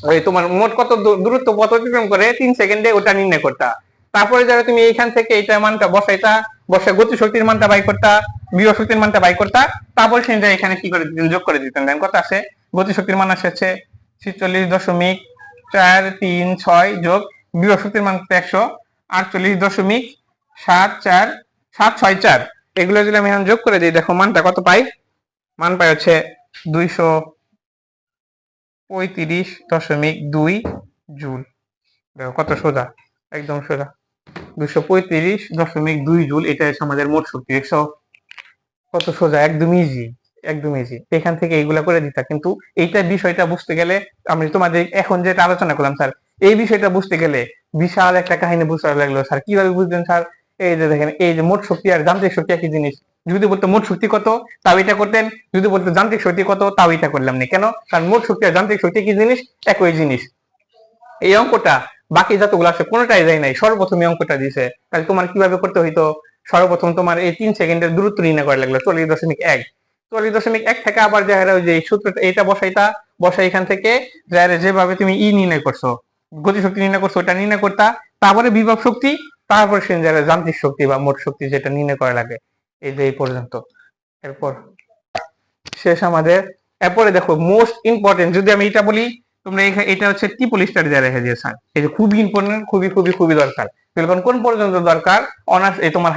ওই তোমার মোট কত দূরত্ব পথ অতিক্রম করে 3 সেকেন্ডে ওটা নির্ণয় করতা। তারপরে যারা তুমি এইখান থেকে এইটা মানটা বসাইতা, বসে গতিশক্তির মানটা বাই করতা, বিভব শক্তির মানটা বাই করতা, তারপরে সেটা এখানে কি করে দিতেন, যোগ করে দিতেন। দেন কত আসে, গতিশক্তির মান আসছে 46.436 যোগ বিভব শক্তির মান 148.74764, এগুলো যদি আমি এখন যোগ করে দিই, দেখো মানটা কত পাই, মান পাই হচ্ছে 235.2 জুল। দেখো কত সোজা, একদম সোজা, 235.2 জুল, এটা হচ্ছে আমাদের মোট শক্তি। দেখছো কত সোজা, একদম ইজি, একদম ইজি। এখান থেকে এইগুলা করে দিতা, কিন্তু এইটা বিষয়টা বুঝতে গেলে আমি তোমাদের এখন যেটা আলোচনা করলাম স্যার, এই বিষয়টা বুঝতে গেলে বিশাল একটা কাহিনী বুঝতে লাগলো স্যার। কিভাবে বুঝবেন স্যার, এই যে দেখেন, এই যে মোট শক্তি আর যান্ত্রিক শক্তি একই জিনিস। যদি বলতো মোট শক্তি কত তাও এটা করতেন, যদি বলতো যান্ত্রিক শক্তি কত তাও এটা করলাম না। কেন, কারণ মোট শক্তি আর যান্ত্রিক শক্তি কি জিনিস, একই জিনিস। এই অঙ্কটা বাকি যতগুলো আছে কোনোটাই যায় নাই, সর্বপ্রথম এই অঙ্কটা দিয়েছে। তাহলে তোমার কিভাবে করতে হইতো, সর্বপ্রথম তোমার এই 3 সেকেন্ডের দূরত্ব নির্ণয় করা লাগলো 40.1। 40.1 থেকে আবার যারা ওই যে সূত্রটা এটা বসাইতা, বসাই এখান থেকে যারা যেভাবে তুমি ই নির্ণয় করছো, গতিশক্তি নির্ণয় করছো, ওটা নির্ণয় করতা, তারপরে বিভব শক্তি, তারপরে সে যারা যান্ত্রিক শক্তি বা মোট শক্তি যেটা নির্ণয় করা লাগে। এই যে এই পর্যন্ত, এরপর শেষ আমাদের। এরপরে দেখো মোস্ট ইম্পর্টেন্ট, যদি আমি এটা বলি, তোমরা এটা হচ্ছে ট্রিপল স্টার দিয়ে রেখে দিয়েছ, এই যে খুবই ইম্পর্টেন্ট, খুবই খুবই খুবই দরকার। কোন পর্যন্ত দরকার, অনার্স এই তোমার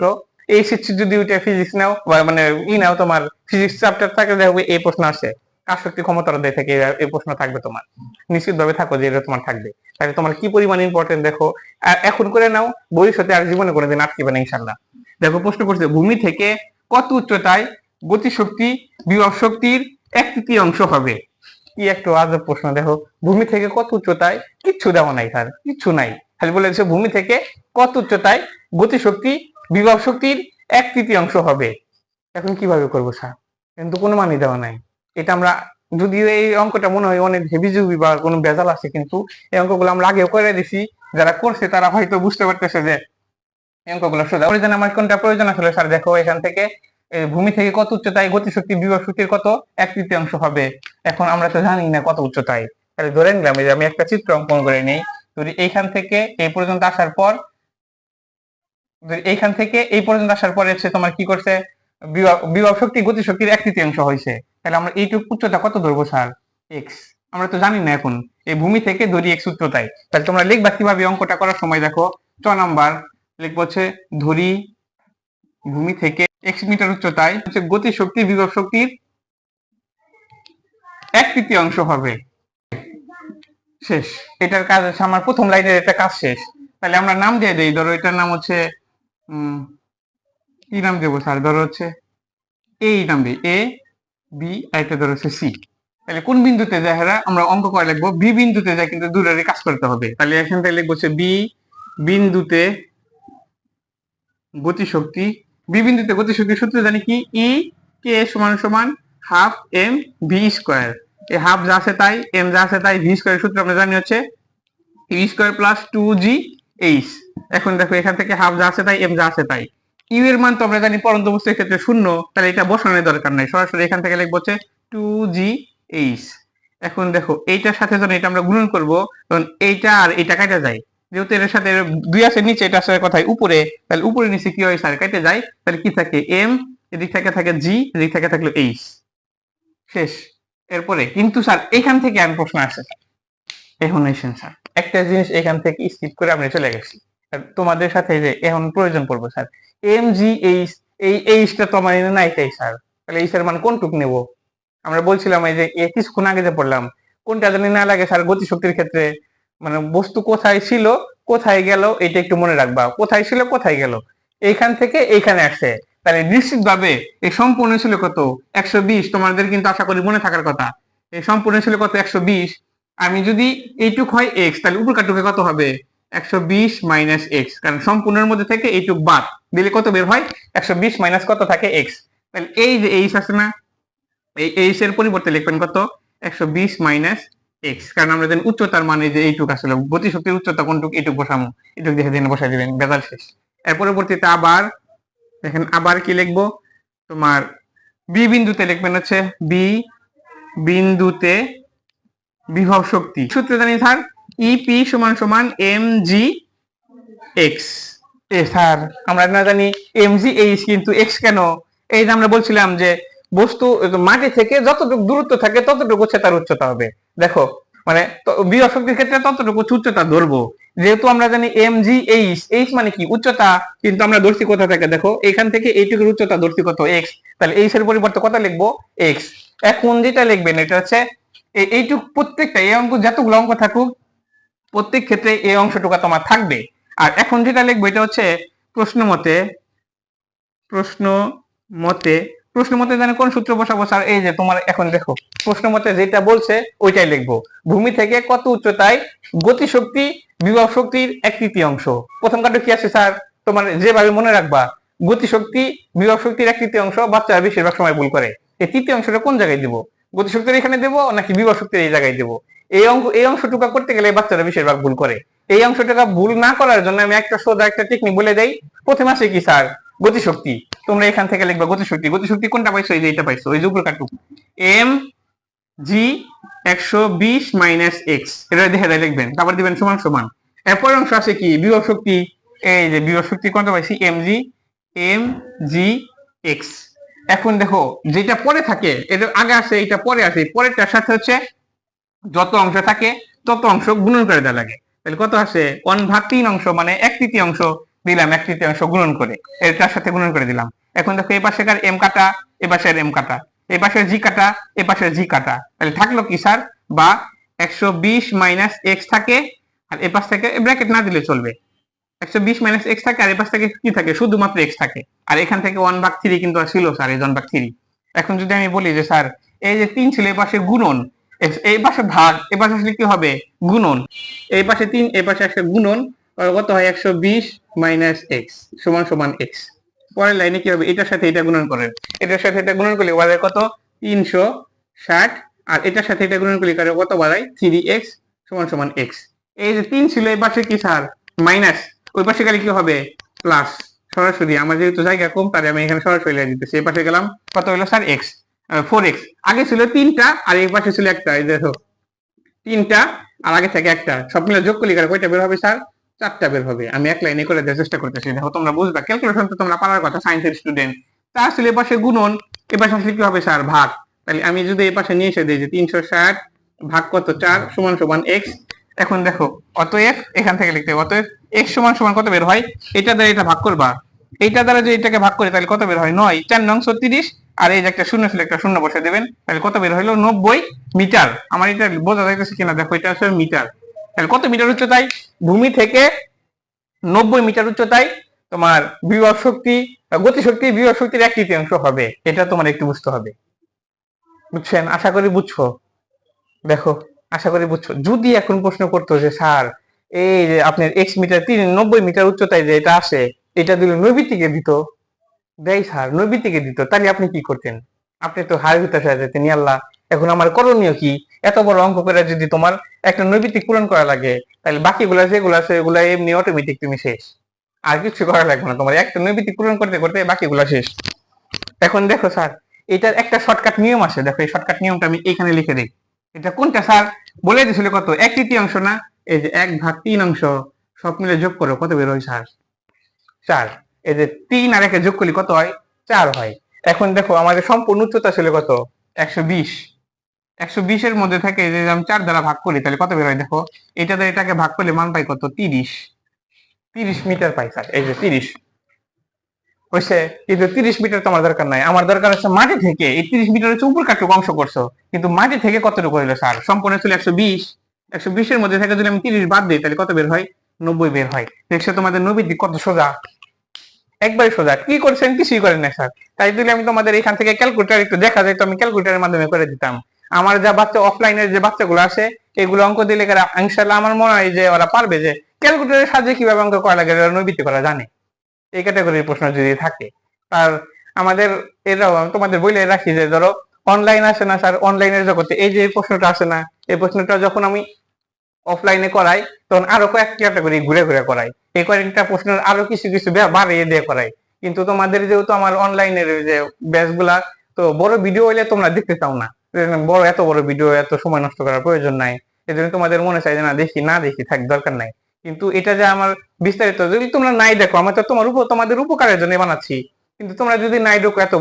তো এই শিক্ষা যদি ওইটা ফিজিক্স নাও বা মানে নাও, তোমার ফিজিক্স চ্যাপ্টার থাকে, দেখো এই প্রশ্ন আসে, কার শক্তি ক্ষমতার অধ্যায় থেকে এই প্রশ্ন থাকবে তোমার, নিশ্চিত ভাবে থাকো যে এটা তোমার থাকবে। তাহলে তোমার কি পরিমাণ ইম্পর্টেন্ট দেখো, এখন করে নাও, ভবিষ্যতে আর জীবনে কোনোদিন আটকিবে না ইনশাল্লাহ। দেখো প্রশ্ন করছে, ভূমি থেকে কত উচ্চতায় গতিশক্তি বিভব শক্তির 1/3 হবে। কি একটু আজব প্রশ্ন। দেখো ভূমি থেকে কত উচ্চতায়, কিচ্ছু দেওয়া নাই স্যার, কিচ্ছু নাই, খালি বলেছে ভূমি থেকে কত উচ্চতায় গতিশক্তি বিভব শক্তির 1/3 হবে। এখন কিভাবে করবো স্যার, কিন্তু কোনো মানই দেওয়া নাই। এটা আমরা, যদিও এই অঙ্কটা মনে হয় অনেক হেবিজুবি বা কোনো বেজাল আছে, কিন্তু এই অঙ্কগুলো আমরা আগেও করে দিছি, যারা করছে তারা হয়তো বুঝতে পারতেছে যে এই অঙ্কগুলো সোজা। প্রয়োজন আমার কোনটা প্রয়োজন আসলে স্যার, দেখো এখান থেকে ভূমি থেকে কত উচ্চতায় গতিশক্তি বিভব শক্তির কত 1/3 হবে। এখন আমরা তো জানি না কত উচ্চতায়, তাহলে ধরে নিলাম যে আমি একটা চিত্র অঙ্কন করে নেই। যদি এইখান থেকে এই পর্যন্ত আসার পর, এইখান থেকে এই পর্যন্ত আসার পরে হচ্ছে তোমার কি করছে, বিভব শক্তি গতিশক্তির 1/3 হয়েছে। তাহলে আমরা এইটুকু উচ্চতা কত ধরবো স্যার, এক্স। আমরা তো জানি না এখন, এই ভূমি থেকে ধরি এক্স উচ্চতায়। তাহলে তোমরা লিখবা কিভাবে অঙ্কটা করার সময়, দেখো 6 নাম্বার লিখবো হচ্ছে, ধরি ভূমি থেকে এক্স মিটার উচ্চতায় হচ্ছে গতি শক্তি বিভব শক্তির 1/3 হবে। শেষ, এটার কাজ হচ্ছে আমার প্রথম লাইনের একটা কাজ শেষ। তাহলে আমরা নাম দিয়ে দিই, ধরো এটার নাম হচ্ছে কি নাম দেবো স্যার, ধরো হচ্ছে এই নাম দিই, এ বি, আর এটা ধরো হচ্ছে সি। তাহলে কোন বিন্দুতে যায় হেরা, আমরা অঙ্ক করে লিখবো বি বিন্দুতে যায়, কিন্তু দূরের কাজ করতে হবে। তাহলে এখান থেকে লিখবো হচ্ছে বি বিন্দুতে গতিশক্তি, বি বিন্দুতে গতিশক্তির সূত্র জানি কি, ই কে সমান সমান হাফ এম ভি স্কোয়ার। এই হাফ যা আছে তাই, এম যা আছে তাই, ভি স্কোয়ারের সূত্র আমরা জানি হচ্ছে you square plus 2g H. এখন দেখো এখান থেকে হাফ যা আছে তাই, এম যা আছে তাই, ইউ এর মান তো আমরা জানি পরন্ত বস্তুর ক্ষেত্রে শূন্য, তাহলে এটা বসানোর দরকার নাই, সরাসরি এখান থেকে লিখবো হচ্ছে 2g এইচ। এখন দেখো এইটার সাথে যখন এটা আমরা গুণন করবো, তখন এইটা আর এটা কাটা যায়, যেহেতু এর সাথে 2 আছে নিচে, এটা আসলে কথায় উপরে, তাহলে উপরে নিচে কি হয় স্যার, কেটে যায়। তাহলে কি থাকে, এম এদিক থেকে থাকে জি, এদিক থেকে থাকলো এইচ। শেষ। এরপরে কিন্তু স্যার এখান থেকে আমি প্রশ্ন আসছে, এখন এসেন স্যার একটা জিনিস এখান থেকে স্কিপ করে আমি চলে গেছি, তোমাদের সাথে যে এখন প্রয়োজন পড়বো স্যার, এম জি এইচ, এই এইচটা তো আমার নাই তাই স্যার, তাহলে এইচ এর মান কোনটুক নেব? আমরা বলছিলাম এই যে কিছুক্ষণ আগে যে পড়লাম, কোনটা জানি না লাগে স্যার গতিশক্তির ক্ষেত্রে, মানে বস্তু কোথায় ছিল কোথায় গেল এটা একটু মনে রাখবা, কোথায় ছিল কোথায় গেল, এইখান থেকে এইখানে আসছে। তাহলে নিশ্চিত ভাবে এই সম্পূর্ণ ছিল কত 120, তোমাদের কিন্তু আশা করি মনে থাকার কথা। এই সম্পূর্ণ ছিল কত 120। আমি যদি এইটুক হয় এক্স, তাহলে উপর কাটুকে কত হবে 120 মাইনাস এক্স, কারণ সম্পূর্ণের মধ্যে থেকে এইটুক বাদ দিলে কত বের হয় 120 মাইনাস কত থাকে এক্স। তাহলে এই যে এইচ আছে না, এই এইচ এর পরিবর্তে লিখবেন কত 120 মাইনাস এক্স, কারণ আমরা জানি উচ্চতার মানে যে এইটুক আসলে গতিশক্তির উচ্চতা কোনটুক এইটুক বসামো, এইটুক দেখে দিনে বসাই দিবেন, বেজাল শেষ। এর পরবর্তীতে আবার দেখেন আবার কি লিখবো, তোমার বি বিন্দুতে লিখবেন হচ্ছে বি বিন্দুতে বিভব শক্তি সূত্র জানি স্যার ইপি সমান সমান এম জি এক্স। এ স্যার আমরা না জানি এম জি এইচ কিন্তু এক্স কেন? এই যে আমরা বলছিলাম যে বস্তু মাটি থেকে যতটুকু দূরত্ব থাকে ততটুকু হচ্ছে তার উচ্চতা হবে। দেখো মানে বিভব শক্তির ক্ষেত্রে ততটুকু উচ্চতা ধরবো, যেহেতু আমরা জানি এম জি এইচ, এইচ মানে কি উচ্চতা, কিন্তু আমরা ধরছি কোথা থেকে, দেখো এখান থেকে এইটুকুর উচ্চতা ধরছি কত এক্স, তাহলে এইচ এর পরিবর্তে কত লিখবো এক্স। এখন যেটা লিখবেন এটা হচ্ছে এইটুক প্রত্যেকটা এই অঙ্ক যতগুলো অঙ্ক থাকুক প্রত্যেক ক্ষেত্রে এই অংশটুকু তোমার থাকবে। আর এখন যেটা লিখবো এটা হচ্ছে প্রশ্ন মতে, প্রশ্ন মতে, প্রশ্ন মতে জানে কোন সূত্র বসাবো স্যার, এই যে তোমার এখন দেখো প্রশ্ন মতে যেটা বলছে ওইটাই লিখবো। ভূমি থেকে কত উচ্চতায় গতিশক্তি বিভব শক্তির 1/3। প্রথম কাটো কি আছে স্যার, তোমার যেভাবে মনে রাখবা গতিশক্তি বিভব শক্তির 1/3, বাচ্চারা বেশিরভাগ সময় ভুল করে। এই তৃতীয় অংশটা কোন জায়গায় দিব, গতিশক্তির এখানে দেবো নাকি বিভব শক্তির এই জায়গায় দেবো? এই অংশটুকু করতে গেলে বাচ্চারা বেশিরভাগ ভুল করে। এই অংশটুকু ভুল না করার জন্য আমি একটা সোজা একটা টেকনিক বলে দেই। প্রথমে আসে কি স্যার গতিশক্তি, তোমরা এখান থেকে লিখবা গতিশক্তি। গতিশক্তি কোনটা পাইছো, এই যে এটা পাইছো, ওই যে উপর কাটু এম জি 120 মাইনাস এক্স, এটা দেখে লিখবেন, তারপর দিবেন সমান সমান। এরপর অংশ আছে কি বিভব শক্তি, এই যে বিভব শক্তি কোনটা পাইছি এম জি এক্স। এখন দেখো যেটা পরে থাকে এটা আগে আসে এটা পরে আসে, পরেরটার সাথে হচ্ছে যত অংশ থাকে তত অংশ গুণন করে দেওয়া লাগে। তাহলে কত আসে 1/3 অংশ মানে 1/3 দিলাম, 1/3 গুণন করে এটার সাথে গুণন করে দিলাম। এখন দেখো এই পাশে এম কাটা, এ পাশের এম কাটা, এ পাশের জি কাটা, এ পাশের জি কাটা, তাহলে থাকলো কি স্যার বা 120 মাইনাস এক্স থাকে, আর এ পাশ থেকে ব্র্যাকেট না দিলে চলবে, 120 মাইনাস এক্স থাকে, আর এ পাশ থেকে কি থাকে শুধুমাত্র এক্স থাকে, আর এখান থেকে 1/3 কিন্তু ছিল স্যার এই 1/3। এখন যদি আমি বলি যে স্যার এই যে 3 ছিল এই পাশে গুণন, এই পাশে ভাগ, এই পাশে আসলে কি হবে গুণন, এই পাশে 3 এই পাশে আসলে গুণন, কত হয় 120 মাইনাস এক্স সমান সমান এক্স। পরের লাইনে কি হবে, এটার সাথে এটা গুণন করেন, এটার সাথে এটা গুণন করলে বাড়ায় কত 360, আর এটার সাথে এটা গুণন করলে কত বাড়ায় 3x সমান সমান এক্স। এই যে 3 ছিল এই পাশে কি স্যার মাইনাস, ওই পাশে গেলে কি হবে প্লাস। সরাসরি আমার যেহেতু জায়গা কম তাই আমি এখানে সরাসরি লিখে দিতেছি, এই পাশে গেলাম কত হলো স্যার এক্স 4x, আগে ছিল 3টা আর এই পাশে ছিল একটা, এই দেখো 3টা আর আগে থেকে একটা, সব মিলে যোগ করলে কয়টা বের হবে স্যার 4টা বের হবে। আমি এক লাইনে করে দেওয়ার চেষ্টা করতেছি, দেখো তোমরা বুঝবা, ক্যালকুলেশন তো তোমরা পারার কথা সায়েন্সের স্টুডেন্ট। তার ছিল এই পাশে গুণন, এই পাশে আসলে কি হবে স্যার ভাগ, তাহলে আমি যদি এই পাশে নিয়ে এসে দিই যে 360 ভাগ কত 4 সমান সমান এক্স। এখন দেখো অতএব এখান থেকে লিখতে হবে অতএব এক্স সমান সমান কত বের হয়, এটা দ্বারা এটা ভাগ করবা, এইটা দ্বারা যদি এটাকে ভাগ করে তাহলে কত বের হয় 9 4 9 36, আর এই যে একটা শূন্য ছিল একটা শূন্য বসে দেবেন, তাহলে কত বের হইলো 90 মিটার। আমার এটা বোঝা যাইতেছে কিনা দেখো, এটা হচ্ছে মিটার। তাহলে কত মিটার উচ্চতায়, ভূমি থেকে 90 মিটার উচ্চতায় তোমার বিভব শক্তি গতিশক্তি বিভব শক্তির 1/3 হবে। এটা তোমার একটু বুঝতে হবে, বুঝছেন? আশা করি বুঝছো। দেখো আশা করি বুঝছো। যদি এখন প্রশ্ন করতো যে স্যার এই যে আপনার এক্স মিটার 90 মিটার উচ্চতায় যে এটা আসে, এটা দিলে নৈবিত্তিকে দিত, দেয় স্যার নৈবিত্তিকে দিত, তাহলে আপনি কি করতেন? আপনি তো হার হইতে যেতেন আল্লাহ। এখন আমার করণীয় কি, এত বড় অঙ্ক করে যদি তোমার একটা নৈবিত্তিক পূরণ করা লাগে, তাহলে বাকিগুলা যেগুলো আছে এগুলা এমনি অটোমেটিক তুমি শেষ, আর কিছু করা লাগবে না তোমার, একটা নৈবিত্তিক পূরণ করতে করতে বাকিগুলা শেষ। এখন দেখো স্যার এটার একটা শর্টকাট নিয়ম আছে, দেখো এই শর্টকাট নিয়মটা আমি এখানে লিখে দিই। এটা কোনটা স্যার বলে দিয়েছিল কত 1/3 না, এই যে 1/3 সব মিলে যোগ করো কত বের হয় স্যার 4, এই যে 3 আর 1 যোগ করলে কত হয় 4 হয়। এখন দেখো আমাদের সম্পূর্ণ উচ্চতা ছিল কত 120, 120 এর মধ্যে থেকে যদি আমি 4 দ্বারা ভাগ করি তাহলে কত বের হয়, দেখো এটা দ্বারা এটাকে ভাগ করলে মান পাই কত 30 মিটার পাই স্যার, এই যে 30। হয়েছে, কিন্তু 30 মিটার তোমার দরকার নাই, আমার দরকার হচ্ছে মাটি থেকে এই 30 মিটার হচ্ছে উপর কাটুক অংশ করছো, কিন্তু মাটি থেকে কতটুকু হইলো স্যার? সম্পূর্ণ ছিল 120, 120-এর মধ্যে থেকে যদি আমি 30 বাদ দিই তাহলে কত বের হয়? 90 বের হয়। দেখছো তোমাদের 90 দিক কত সোজা, একবারে সোজা। কি করছেন? কিছুই করেন না স্যার। তাই দিলে আমি তোমাদের এখান থেকে ক্যালকুলেটার একটু দেখা যায় তো আমি ক্যালকুলেটারের মাধ্যমে করে দিতাম। আমার যা বাচ্চা অফলাইনের যে বাচ্চাগুলো আছে এগুলো অঙ্ক দিলে ইনশাল্লাহ আমার মনে হয় যে ওরা পারবে যে ক্যালকুলেটারের সাহায্যে কিভাবে অঙ্ক করা লাগে নৈবিত্তি করা জানে, এই ক্যাটাগরির প্রশ্ন যদি থাকে। আর আমাদের এরাও তোমাদের বলে রাখি যে ধরো অনলাইন আসে না স্যার, অনলাইনের জগতে এই যে প্রশ্নটা আসে না, এই প্রশ্নটা যখন আমি অফলাইনে করাই তখন আরো কয়েক ক্যাটাগরি ঘুরে ঘুরে করাই, এই কয়েকটা প্রশ্নের আরো কিছু কিছু বাড়িয়ে দিয়ে করাই। কিন্তু তোমাদের যেহেতু আমার অনলাইনের যে ব্যাচ গুলা, তো বড় ভিডিও হইলে তোমরা দেখতে চাও না, এত বড় ভিডিও এত সময় নষ্ট করার প্রয়োজন নাই, এই জন্য তোমাদের মনে চাই যে না দেখি না দেখি থাক দরকার নাই। কিন্তু এটা যে আমার বিস্তারিত যদি তোমরা নাই দেখো, আমি তো তোমাদের উপকারের জন্য বানাচ্ছি, কিন্তু তোমরা যদি নাই দেখো এত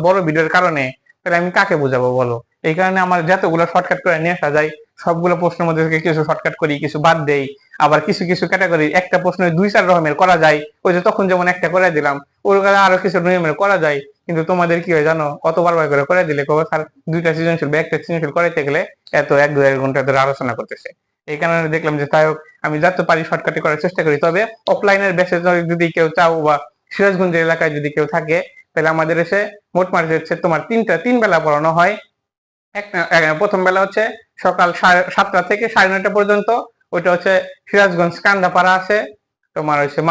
বড় ভিডিওর কারণে, তাহলে আমি কাকে বোঝাবো বলো? এই কারণে আমার যতগুলো শর্টকাট করে নিয়ে আসা যায় সবগুলো প্রশ্নের মধ্যে থেকে কিছু শর্টকাট করি, কিছু বাদ দেই, আবার কিছু কিছু ক্যাটাগরি একটা প্রশ্ন 2-4 রকমের করা যায়, ওই যে তখন যেমন একটা করে দিলাম ওর আরো কিছু নিয়মের করা যায়। কিন্তু তোমাদের কি হয় জানো, অত বারবার করে দিলে কবে স্যার দুইটা সৃজনশীল বা একটা সৃজনশীল করাইতে গেলে এত 1-2 ঘন্টা ধরে আলোচনা করতেছে। এই কারণে দেখলাম যে তাই হোক আমি যত পারি শর্টকাটে করার চেষ্টা করি। তবে অফলাইনের বেসে যদি কেউ চাও বা সিরাজগঞ্জের এলাকায় যদি কেউ থাকে, তাহলে আমাদের এসে মোট মার্চ হচ্ছে তোমার তিন বেলা পড়ানো হয়। প্রথম বেলা হচ্ছে সকাল 7টা থেকে 9:30 পর্যন্ত, ওইটা হচ্ছে সিরাজগঞ্জ কান্দাপাড়া আছে তোমার হচ্ছে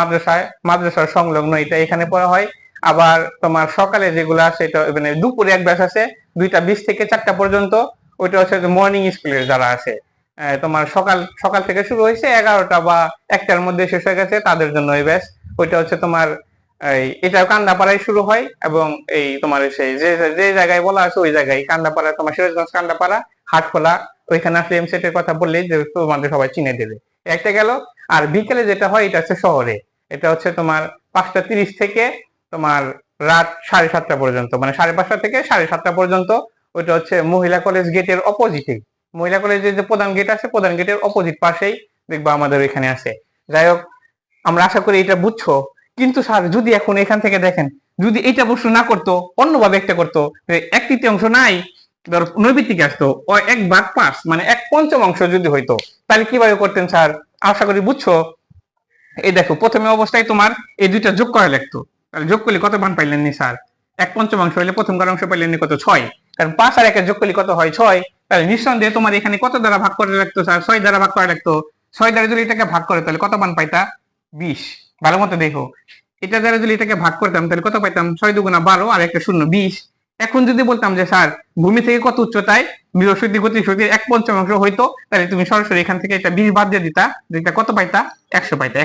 মাদ্রাসার সংলগ্ন, এটা এখানে পড়া হয়। আবার তোমার সকালে যেগুলো আছে এটা মানে দুপুরে এক ব্যাচ আছে 2টা 20 থেকে 4টা পর্যন্ত, ওইটা হচ্ছে মর্নিং স্কুলের যারা আছে, তোমার সকাল সকাল থেকে শুরু হয়েছে 11টা বা 1টার মধ্যে শেষ হয়ে গেছে তাদের জন্য এই ব্যাচ। ওইটা হচ্ছে তোমার এটাও কান্দাপাড়ায় শুরু হয়, এবং এই তোমার সেই যে জায়গায় বলা আছে ওই জায়গায় কান্দাপাড়া, তোমার সিরাজগঞ্জ কান্দাপাড়া হাটখোলা, ওইখানে আসলে এমসেটের কথা বললেই যে তোমাদের সবাই চিনে দেবে। একটা গেল। আর বিকেলে যেটা হয় এটা হচ্ছে শহরে, এটা হচ্ছে তোমার 5টা 30 থেকে তোমার রাত 7:30 পর্যন্ত, মানে 5:30 থেকে 7:30 পর্যন্ত। ওইটা হচ্ছে মহিলা কলেজ গেটের অপোজিটে, মহিলা কলেজের যে প্রধান গেট আছে প্রধান গেটের অপোজিট পাশেই দেখবা আমাদের ওইখানে আছে। যাই হোক, আমরা আশা করি এটা বুঝছো। কিন্তু স্যার যদি এখন এখান থেকে দেখেন, যদি এটা প্রশ্ন না করতো অন্যভাবে একটা করতো, 1/3 নাই, ধর নৈবিত্তিক আসতো 1/5 মানে 1/5 যদি হইতো, তাহলে কিভাবে করতেন স্যার? আশা করি বুঝছো। এই দেখো প্রথমে অবস্থায় তোমার এই দুইটা যোগ করা লাগতো, তাহলে যোগ করলে কত মান পাইলেন নি স্যার? 1/5 হইলে প্রথম অংশ পাইলেন নি কত? 6। কারণ 5 আর 1 যোগ করলে কত হয়? 6। তাহলে নিঃসন্দেহে তোমার এখানে কত দ্বারা ভাগ করে লাগতো স্যার? 6 দ্বারা ভাগ করা লাগতো। 6 দ্বারা যদি এটাকে ভাগ করে তাহলে কত মান পাইতা? 20। ভালো মতো দেখো, এটা দ্বারা যদি এটাকে ভাগ করতাম তাহলে কত পাইতাম? 6×2 = 12 আর একটা শূন্য 20। এখন যদি বলতাম যে স্যার ভূমি থেকে কত উচ্চতায় বৃহস্পতি গতিশক্তির 1/5 হইতো, তাহলে তুমি সরাসরি এখান থেকে এটা 20 বাদ দিয়ে দিতা, যেটা কত পাইতা? 100 পাইতা।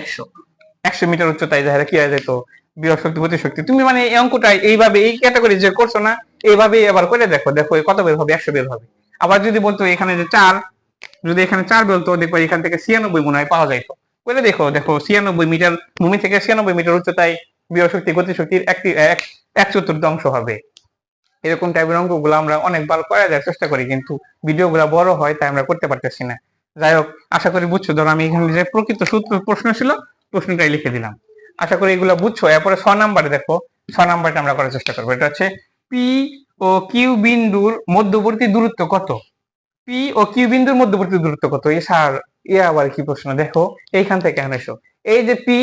100 মিটার উচ্চতায় যারা কি হয়ে যেত বৃহস্পতি গতিশক্তি। তুমি মানে এই অঙ্কটা এইভাবে এই ক্যাটাগরি যে করছো না, এইভাবে আবার করে দেখো, দেখো কত বের হবে? 100 বের হবে। আবার যদি বলতো এখানে যে 4, যদি এখানে 4 বলতো দেখো এখান থেকে 96 মনে হয় পাওয়া যাইতো। করে দেখো, দেখো 96 মিটার ভূমি থেকে 96 মিটার উচ্চতায় বৃহস্পতি গতিশক্তির এক চতুর্থাংশ হবে। এরকম টাইপের অঙ্কগুলো আমরা অনেকবার করা যায় চেষ্টা করি, কিন্তু ভিডিওগুলো বড় হয় তাই আমরা করতে পারতেছি না। যাই হোক, আশা করি বুঝছো। ধরো আমি এখানে যে প্রকৃত সূত্র প্রশ্ন ছিল প্রশ্নটাই লিখে দিলাম। আশা করি এগুলো বুঝছো। এরপরে 6 নাম্বারে দেখো, 6 নাম্বারটা আমরা করার চেষ্টা করবো। এটা হচ্ছে পি ও কিউ বিন্দুর মধ্যবর্তী দূরত্ব কত? পি ও কিউ বিন্দুর মধ্যবর্তী দূরত্ব কত? এই স্যার আবার কি প্রশ্ন? দেখো এইখান থেকে এসো, এই যে পি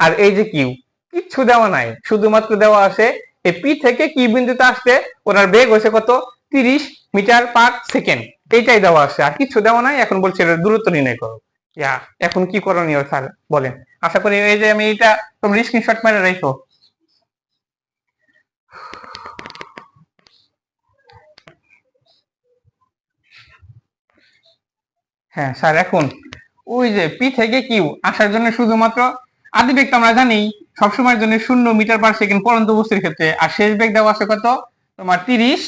আর এই যে কিউ, কিচ্ছু দেওয়া নাই, শুধুমাত্র দেওয়া আছে এই পি থেকে কিউ বিন্দুতে আসতে ওনার বেগ হয়েছে কত? 30 মিটার পার সেকেন্ড। এইটাই দেওয়া আছে, আর কিছু দেওয়া নাই। এখন বলছে দূরত্ব নির্ণয় করো। এখন কি করণীয় স্যার বলেন? আশা করি এই যে আমি এটা তোমরা স্ক্রিনশট মেরে রাখো। হ্যাঁ স্যার, এখন ওই যে পি থেকে কিউ আসার জন্য শুধুমাত্র আদি বেগ তো আমরা জানি সবসময়ের জন্য 0 মিটার পার সেকেন্ড পরন্ত বস্তুর ক্ষেত্রে, আর শেষ বেগ দেওয়া আছে কত? তোমার 30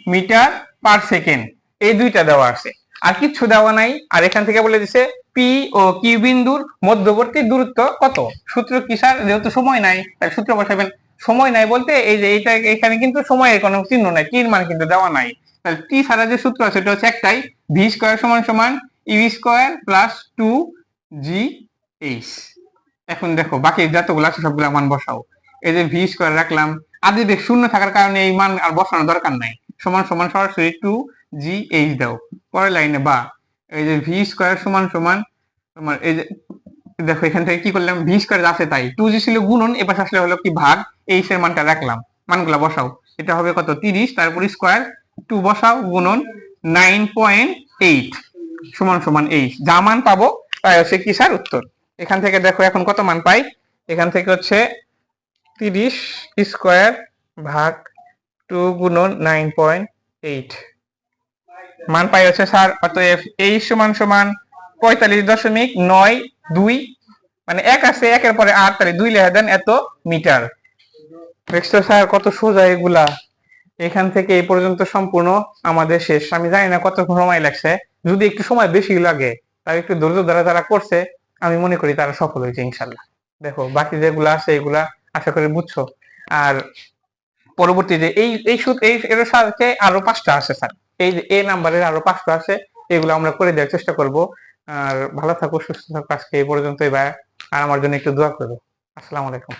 মিটার পার সেকেন্ড। এই দুইটা দেওয়া আছে, আর কিছু দেওয়া নাই। আর এখান থেকে বলে দিছে পি ও কিউ বিন্দুর মধ্যবর্তী দূরত্ব কত। সূত্র কি স্যার? যেহেতু সময় নাই তাই সূত্র বসাবেন। সময় নাই বলতে এই যে এইটা এখানে কিন্তু সময়ের কোনো চিহ্ন নাই, টির মান কিন্তু দেওয়া নাই। তাহলে টি ছাড়া যে সূত্র আছে সেটা হচ্ছে একটাই, ভি স্কয়ার সমান সমান ইউ স্কয়ার প্লাস 2 জি এইচ। এখন দেখো বাকি যতগুলো আছে সবগুলো মান বসাও। এই যে ভি স্কোয়ার রাখলাম, আদি বেগ শূন্য থাকার কারণে এই মান আর বসানোর দরকার নাই, সমান সমান সরাসরি 2GH দাও। পরের লাইনে বা এই যে ভি স্কোয়ার সমান সমান তোমার এই যে দেখো এখান থেকে কি করলাম, ভি স্কোয়ার আছে তাই 2G ছিল গুণন, এবার আসলে হলো কি ভাগ, এইচ এর মানটা রাখলাম, মানগুলা বসাও। এটা হবে কত 30, তারপর স্কোয়ার 2 বসাও গুণন 9.8 সমান সমান এইচ। যা মান পাবো তাই হচ্ছে কি স্যার উত্তর। এখান থেকে দেখো এখন কত মান পাই, এখান থেকে হচ্ছে 30 স্কোয়ার ভাগ 2 গুণন 9.8 মান পাই হচ্ছে স্যার। অতএব এইচ সমান সমান 45.92, মানে 1 আছে, 1 পরে 8, তাহলে 2 লিখে দেন এত মিটার। দেখছো স্যার কত সোজা এগুলা। এখান থেকে এই পর্যন্ত সম্পূর্ণ আমাদের শেষ। আমি জানি না কত সময় লাগছে, যদি একটু সময় বেশি লাগে তার একটু ধৈর্য ধরে যারা করছে আমি মনে করি তারা সফল হয়েছে ইনশাল্লাহ। দেখো বাকি যেগুলো আছে এগুলা আশা করি বুঝছো। আর পরবর্তীতে এই এই এর সাথে আরো 5টা আছে স্যার, এই যে এ নাম্বারের আরো 5টা আছে, এগুলো আমরা করে দেওয়ার চেষ্টা করব। আর ভালো থাকো, সুস্থ থাকো, আজকে এই পর্যন্তই ভাই। আর আমার জন্য একটু দোয়া করো। আসসালামু আলাইকুম।